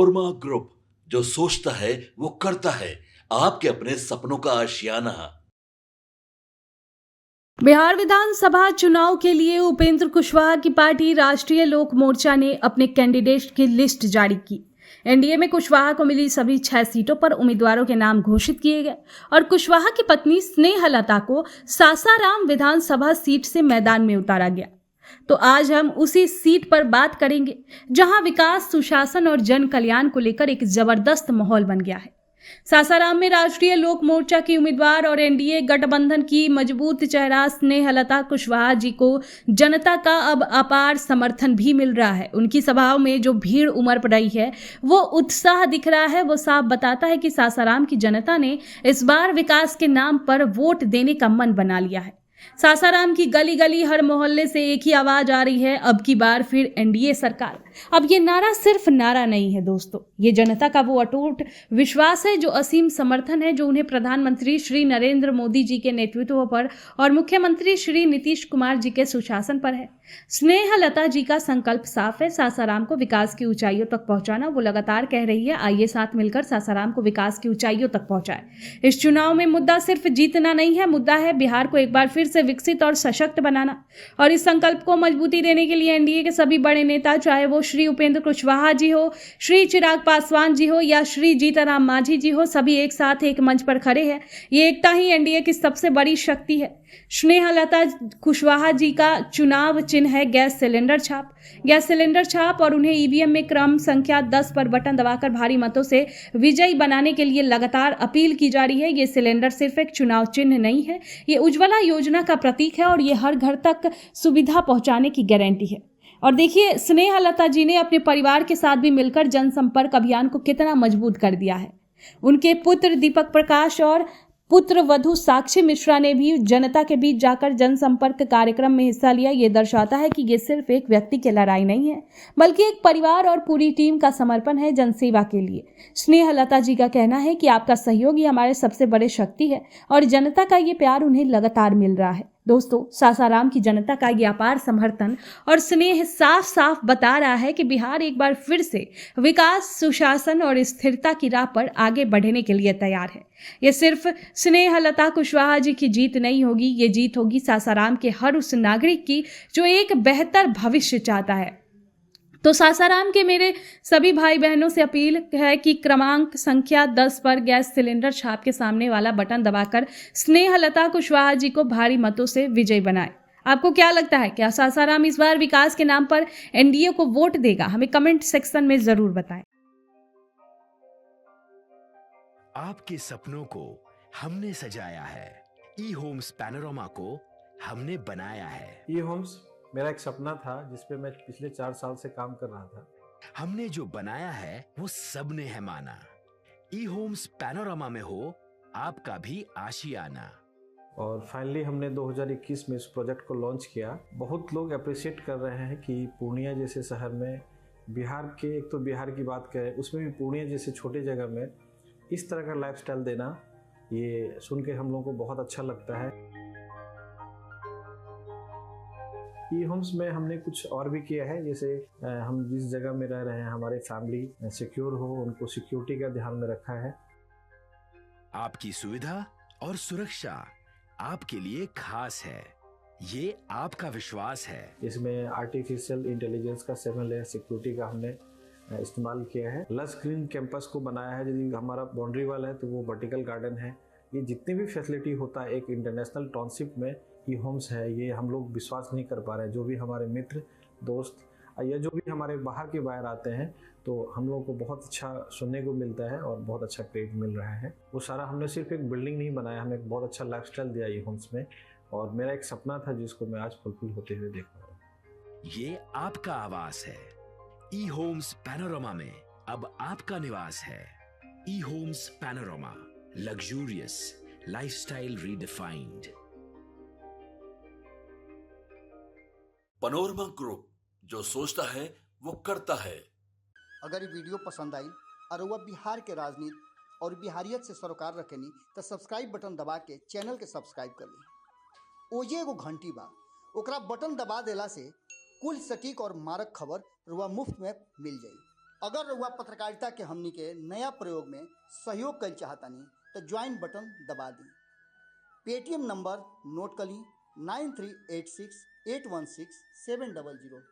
Panorama group, जो सोचता है वो करता है। आपके अपने सपनों का आशियाना। बिहार विधानसभा चुनाव के लिए उपेंद्र कुशवाहा की पार्टी राष्ट्रीय लोक मोर्चा ने अपने कैंडिडेट की लिस्ट जारी की। एनडीए में कुशवाहा को मिली सभी 6 सीटों पर उम्मीदवारों के नाम घोषित किए गए और कुशवाहा की पत्नी स्नेहलता को सासाराम विधानसभा सीट से मैदान में उतारा गया। तो आज हम उसी सीट पर बात करेंगे जहां विकास, सुशासन और जन कल्याण को लेकर एक जबरदस्त माहौल बन गया है। सासाराम में राष्ट्रीय लोक मोर्चा की उम्मीदवार और एनडीए गठबंधन की मजबूत चेहरा स्नेहलता कुशवाहा जी को जनता का अब अपार समर्थन भी मिल रहा है। उनकी सभाओं में जो भीड़ उमड़ रही है, वो उत्साह दिख रहा है। वो साफ बताता है कि सासाराम की जनता ने इस बार विकास के नाम पर वोट देने का मन बना लिया है। सासाराम की गली गली, हर मोहल्ले से एक ही आवाज आ रही है, अब की बार फिर एनडीए सरकार। अब ये नारा सिर्फ नारा नहीं है दोस्तों, ये जनता का वो अटूट विश्वास है, जो असीम समर्थन है, जो उन्हें प्रधानमंत्री श्री नरेंद्र मोदी जी के नेतृत्व पर और मुख्यमंत्री श्री नीतीश कुमार जी के सुशासन पर है। स्नेहलता जी का संकल्प साफ है, सासाराम को विकास की ऊंचाइयों तक पहुंचाना। वो लगातार कह रही है, आइए साथ मिलकर सासाराम को विकास की ऊंचाइयों तक पहुंचाए। इस चुनाव में मुद्दा सिर्फ जीतना नहीं है, मुद्दा है बिहार को एक बार फिर से विकसित और सशक्त बनाना। और इस संकल्प को मजबूती देने के लिए एनडीए के सभी बड़े नेता, चाहे वो श्री उपेंद्र कुशवाहा जी हो, श्री चिराग पासवान जी हो या श्री जीतनराम मांझी जी हो, सभी एक साथ एक मंच पर खड़े हैं। ये एकता ही एनडीए की सबसे बड़ी शक्ति है। स्नेहलता कुशवाहा जी का चुनाव चिन्ह है गैस सिलेंडर छाप। गैस सिलेंडर छाप और उन्हें ईवीएम में क्रम संख्या 10 पर बटन दबाकर भारी मतों से विजयी बनाने के लिए लगातार अपील की जा रही है। ये सिलेंडर सिर्फ एक चुनाव चिन्ह नहीं है, ये उज्ज्वला योजना का प्रतीक है और ये हर घर तक सुविधा पहुंचाने की गारंटी है। और देखिए, स्नेहलता जी ने अपने परिवार के साथ भी मिलकर जनसंपर्क अभियान को कितना मजबूत कर दिया है। उनके पुत्र दीपक प्रकाश और पुत्र वधू साक्षी मिश्रा ने भी जनता के बीच जाकर जनसंपर्क कार्यक्रम में हिस्सा लिया। ये दर्शाता है कि ये सिर्फ एक व्यक्ति की लड़ाई नहीं है, बल्कि एक परिवार और पूरी टीम का समर्पण है जनसेवा के लिए। स्नेहलता जी का कहना है कि आपका सहयोग ही हमारे सबसे बड़े शक्ति है और जनता का ये प्यार उन्हें लगातार मिल रहा है। दोस्तों, सासाराम की जनता का ये अपार समर्थन और स्नेह साफ साफ बता रहा है कि बिहार एक बार फिर से विकास, सुशासन और स्थिरता की राह पर आगे बढ़ने के लिए तैयार है। ये सिर्फ स्नेहलता कुशवाहा जी की जीत नहीं होगी, ये जीत होगी सासाराम के हर उस नागरिक की जो एक बेहतर भविष्य चाहता है। तो सासाराम के मेरे सभी भाई बहनों से अपील है कि क्रमांक संख्या 10 पर गैस सिलेंडर छाप के सामने वाला बटन दबाकर स्नेहलता कुशवाहा जी को भारी मतों से विजयी बनाए। आपको क्या लगता है, क्या सासाराम इस बार विकास के नाम पर एनडीए को वोट देगा? हमें कमेंट सेक्शन में जरूर बताएं। आपके सपनों को हमने सजाया है, ई होम्स पैनोरमा को हमने बनाया है। ई होम्स मेरा एक सपना था जिस पे मैं पिछले 4 साल से काम कर रहा था। हमने जो बनाया है वो सबने है माना। ई होम्स पैनोरमा में हो आपका भी आशियाना। और फाइनली हमने 2021 में इस प्रोजेक्ट को लॉन्च किया। बहुत लोग अप्रिशिएट कर रहे हैं कि पूर्णिया जैसे शहर में, बिहार के, एक तो बिहार की बात करें उसमें भी पूर्णिया जैसे छोटे जगह में इस तरह का लाइफस्टाइल देना, ये सुन के हम लोगों को बहुत अच्छा लगता है। ई होम्स में हमने कुछ और भी किया है, जैसे हम जिस जगह में रह रहे हैं हमारे फैमिली सिक्योर हो, उनको सिक्योरिटी का ध्यान में रखा है। आपकी सुविधा और सुरक्षा आपके लिए खास है, ये आपका विश्वास है। इसमें आर्टिफिशियल इंटेलिजेंस का 7 लेयर सिक्योरिटी का हमने इस्तेमाल किया है। लस ग्रीन कैंपस को बनाया है। यदि हमारा बाउंड्री वाल है तो वो वर्टिकल गार्डन है। ये जितनी भी फैसिलिटी होता है एक इंटरनेशनल टाउनशिप में, ई होम्स है, ये हम लोग विश्वास नहीं कर पा रहे हैं। जो भी हमारे मित्र, दोस्त या जो भी हमारे बाहर के बाहर आते हैं तो हम लोगों को बहुत अच्छा सुनने को मिलता है और बहुत अच्छा क्रेडिट मिल रहा है। वो सारा हमने सिर्फ एक बिल्डिंग नहीं बनाया, हमें एक बहुत अच्छा लाइफस्टाइल दिया ई होम्स में, और मेरा एक सपना था जिसको मैं आज फुलफिल होते हुए देख रहा हूँ। ये आपका आवास है। ई होम्स पैनोरमा में अब आपका निवास है। E homes panorama, luxurious lifestyle redefined. Panorama group, जो सोचता है वो करता है। अगर ये वीडियो पसंद आई और वह बिहार के राजनीति और बिहारियत से सरोकार रखेनी तो सब्सक्राइब बटन दबा के चैनल के सब्सक्राइब कर ली। ओजे एगो घंटी बा, ओकरा बटन दबा देला से कुल सटीक और मारक खबर रुआ मुफ्त में मिल जाई। अगर रउआ पत्रकारिता के हमनी के नया प्रयोग में सहयोग कर चाहतानी तो ज्वाइन बटन दबा दी। पेटीएम नंबर नोट कर ली 9386816700।